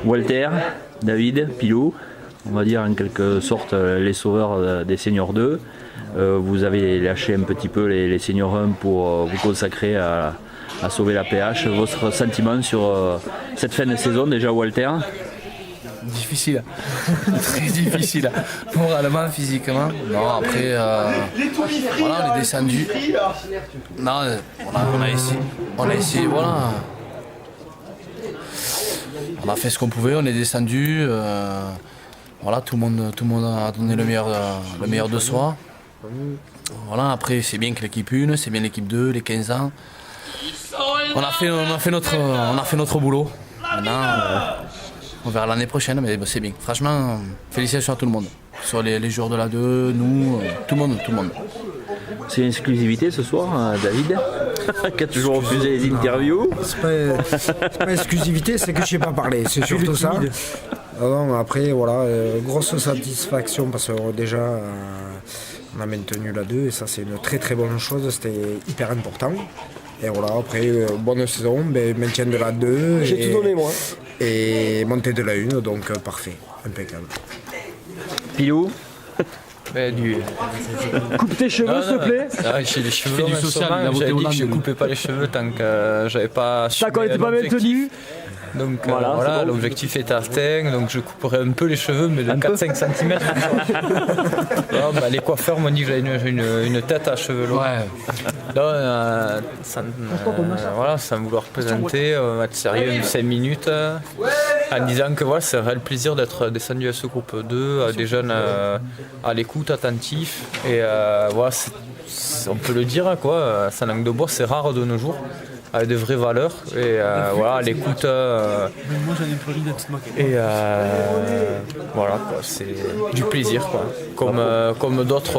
Walter, David, Pilou, on va dire en quelque sorte les sauveurs des Seniors 2. Vous avez lâché un petit peu les Seniors 1 pour vous consacrer à sauver la PH. Votre sentiment sur cette fin de saison déjà, Walter? Difficile, très difficile, moralement, physiquement. Non, après, voilà, on est descendu. Non, on a essayé, voilà. On a fait ce qu'on pouvait, on est descendu. Voilà, tout le monde a donné le meilleur de soi. Voilà, après, c'est bien que l'équipe 1, c'est bien l'équipe 2, les 15 ans. On a fait notre boulot. Maintenant, on verra l'année prochaine, mais c'est bien. Franchement, félicitations à tout le monde. Sur les joueurs de la 2, nous, tout le monde. C'est une exclusivité ce soir, David, qui a toujours refusé les interviews. C'est pas exclusivité, c'est que je sais pas parler, c'est surtout ça. Non, après, voilà, grosse satisfaction parce que déjà, on a maintenu la 2 et ça, c'est une très très bonne chose, c'était hyper important. Et voilà, après, bonne saison, maintien de la 2. J'ai tout donné, moi. Et montée de la 1, donc parfait, impeccable. Pilou. Coupe tes cheveux, s'il te plaît. J'ai les cheveux du social. J'avais dit que je coupais pas les cheveux tant que j'avais pas T'as quand même pas maintenu. Donc voilà, bon. L'objectif était atteint, donc je couperai un peu les cheveux, mais de 4-5 cm. Les coiffeurs m'ont dit que j'avais une tête à cheveux longs. Ouais. Sans vouloir présenter, on va être sérieux 5 minutes, en disant que voilà, c'est un réel plaisir d'être descendu à ce groupe 2, des jeunes à l'écoute, attentifs, et voilà, on peut le dire, quoi, sans langue de bois, c'est rare de nos jours. Avec de vraies valeurs et voilà, l'écoute et voilà quoi, c'est du plaisir quoi. Comme d'autres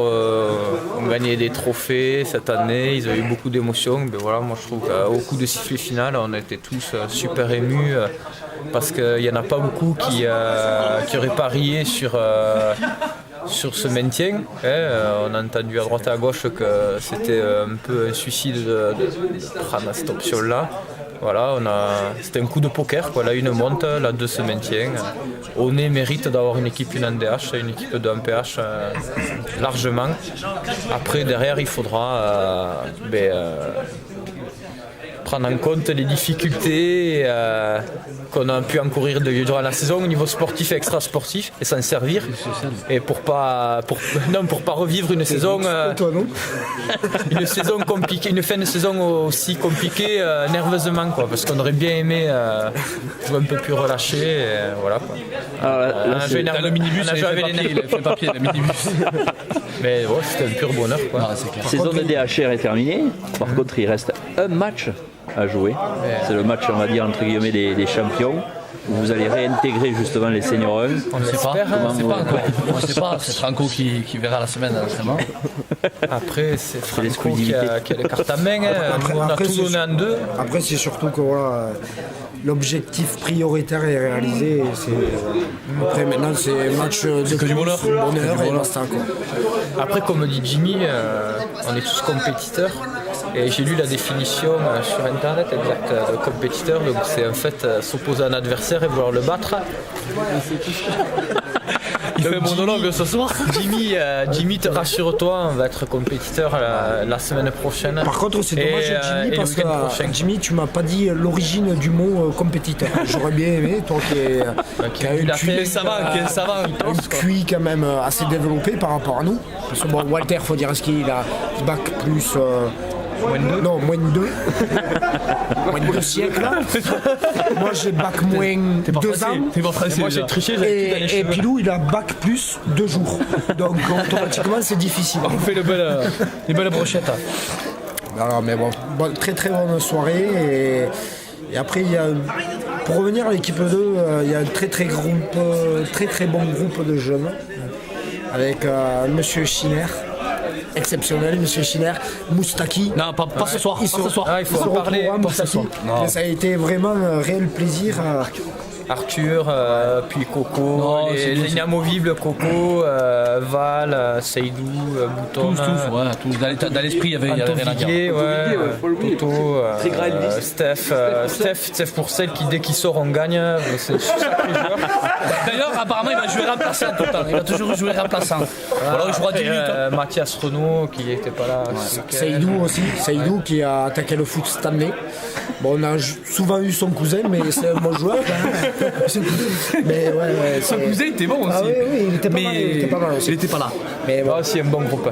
ont gagné des trophées cette année, ils ont eu beaucoup d'émotions, mais voilà, moi je trouve qu'au coup de sifflet final on était tous super émus parce qu'il n'y en a pas beaucoup qui auraient parié sur ce maintien. On a entendu à droite et à gauche que c'était un peu un suicide de prendre cette option-là. Voilà, c'était un coup de poker, quoi. La 1 monte, la 2 se maintient. Onet mérite d'avoir une équipe 1 en DH et une équipe 2 en PH largement. Après, derrière, il faudra prendre en compte les difficultés qu'on a pu encourir durant la saison au niveau sportif et extra-sportif et s'en servir et pour pas revivre une saison une saison compliquée, une fin de saison aussi compliquée nerveusement quoi, parce qu'on aurait bien aimé jouer un peu plus relâché et voilà quoi. Là, le minibus, il fait papier, le minibus. Mais ouais, c'était un pur bonheur quoi. La saison de DHR est terminée, par contre il reste un match à jouer, c'est le match on va dire entre guillemets des champions où vous allez réintégrer justement les seniors 1. On ne sait pas, on sait pas, c'est Franco qui verra la semaine d'entraînement. Après c'est Franco qui a les cartes à main, on a tout donné en 2. Après c'est surtout que voilà, l'objectif prioritaire est réalisé. Après maintenant c'est match de que du bonheur et basta quoi. Après comme dit Jimmy, on est tous compétiteurs. Et j'ai lu la définition sur internet exacte de compétiteur, donc c'est en fait s'opposer à un adversaire et vouloir le battre. Il fait un monologue ce soir. Jimmy, rassure-toi, on va être compétiteur la semaine prochaine. Par contre, c'est dommage, Jimmy, parce que Jimmy, tu m'as pas dit l'origine du mot compétiteur. J'aurais bien aimé, toi qui a un QI quand même assez développé par rapport à nous. Parce que bon, Walter, faut dire, est-ce qu'il a bac plus. Moins de 2. Non, moins de 2. Moins de 2 siècles. Moi, j'ai bac moins 2 ans. T'es pas français. Moi, j'ai triché, et Pilou, il a bac plus 2 jours. Donc, automatiquement, c'est difficile. On fait les belles brochettes. Alors, mais bon, très très bonne soirée. Et après, pour revenir à l'équipe 2, il y a un très très bon groupe de jeunes. Avec Monsieur Schiner. Exceptionnel, Monsieur Schiner, Moustaki. Non, pas ce soir. Il faut en parler. Moustaki. Ça a été vraiment un réel plaisir Arthur, puis Coco, Non, c'est les bon, c'est- inamovibles Coco, Val, Seydou, Bouton. Tous. Dans l'esprit, il y avait rien à dire. Viguier, Toto, Steph Pourcel qui dès qu'il sort on gagne, c'est un sacré joueur. D'ailleurs, apparemment, il va jouer remplaçant tout le temps. Il va toujours jouer remplaçant. Alors, il jouera 10 minutes. Mathias Renaud qui n'était pas là. Seydou aussi, Seydou qui a attaqué le foot cette année. Bon, on a souvent eu son cousin, mais c'est un bon joueur. Mais ouais, Son cousin était bon aussi. Ah oui, il était pas mal, il était pas mal aussi. Il était pas là. Mais bon, C'est un bon groupe.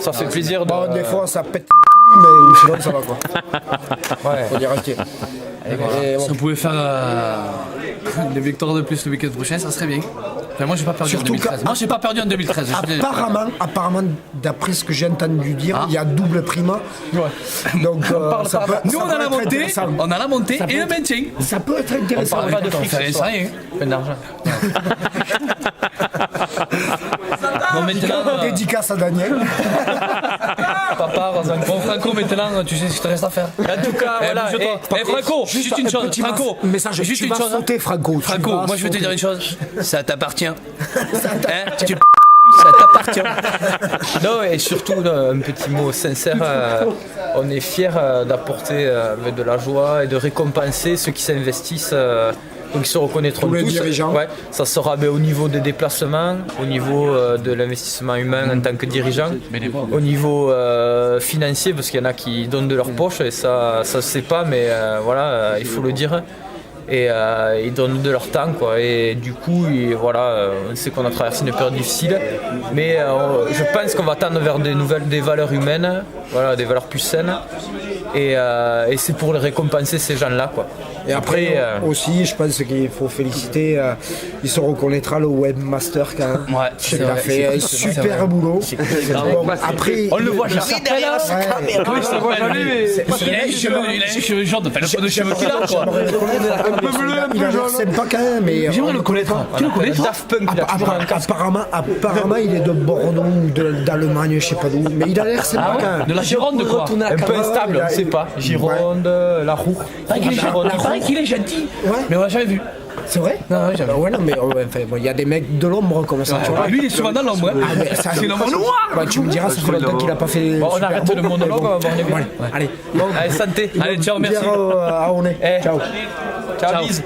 Ça fait plaisir de. bon, des fois ça pète les couilles, mais sinon ça va quoi. Ouais. Faut dire ok. Et bon. Si on pouvait faire des victoires de plus le week-end prochain, ça serait bien. Enfin, moi, j'ai pas perdu Surtout en 2013. que- Moi, j'ai pas perdu en 2013. Apparemment, d'après ce que j'ai entendu dire, il y a double prima. Donc ça peut, Nous, ça on peut a la être montée, intéressant. on a la montée Ça et peut le maintien. Ça peut être intéressant. Pas de fric, fait ce soir. rien. Plein d'argent. Bon, maintenant, Dédicace à Daniel. Papa, bon, Franco, maintenant, tu sais ce qu'il te reste à faire. En tout cas, voilà. Bouge-toi. Franco, juste une chose. Petit Franco, message, juste tu une vas chose. sauter, Franco. tu Franco, vas moi, je vais te sauter. dire une chose. Ça t'appartient. Hein, tu ça t'appartient. Non, et surtout, un petit mot sincère, on est fiers d'apporter de la joie et de récompenser ceux qui s'investissent. Donc ils se reconnaîtront Tous les tous. dirigeants. Ouais, ça sera au niveau des déplacements, au niveau de l'investissement humain en tant que dirigeant, au niveau financier, parce qu'il y en a qui donnent de leur poche, et ça se sait pas, mais voilà, il faut le dire. Et ils donnent de leur temps quoi, et du coup voilà, on sait qu'on a traversé une période difficile, mais je pense qu'on va tendre vers des valeurs humaines, voilà, des valeurs plus saines, et c'est pour les récompenser ces gens là quoi. Et après, aussi, je pense qu'il faut féliciter, il se reconnaîtra le webmaster quand même. Ouais, Il a fait un super boulot. Bon, après, On le voit jamais derrière la caméra. Oui, je le vois jamais, mais. Il a les cheveux jaunes, enfin, le peu de cheveux qu'il a, quoi. un peu bleu, un peu jaune. C'est pas quand même, mais. J'aimerais le connaître. Tu le connais, toi Daft Punk, il a toujours un casque. Apparemment, il est de Bordeaux ou d'Allemagne, je sais pas d'où. Mais il a l'air sympa quand même. De la Gironde, de quoi Un peu instable, on ne sait pas. Gironde, la roue. Il paraît qu'il est gentil. Ouais. Mais on l'a jamais vu. C'est vrai? Non, ouais, jamais. Ouais, non, mais enfin, bon, il y a des mecs de l'ombre comme ça, tu vois. Lui, il est souvent dans l'ombre. Ah, mais ça, C'est l'ombre noir. Bah, tu me diras, ça fait longtemps qu'il a pas fait. Bon, on super arrête beau, le mais monologue, bon. on va voir les Ouais, allez. Bon, Allez, santé. Allez, ciao, merci. à on est. Eh. Ciao. Ciao, bise.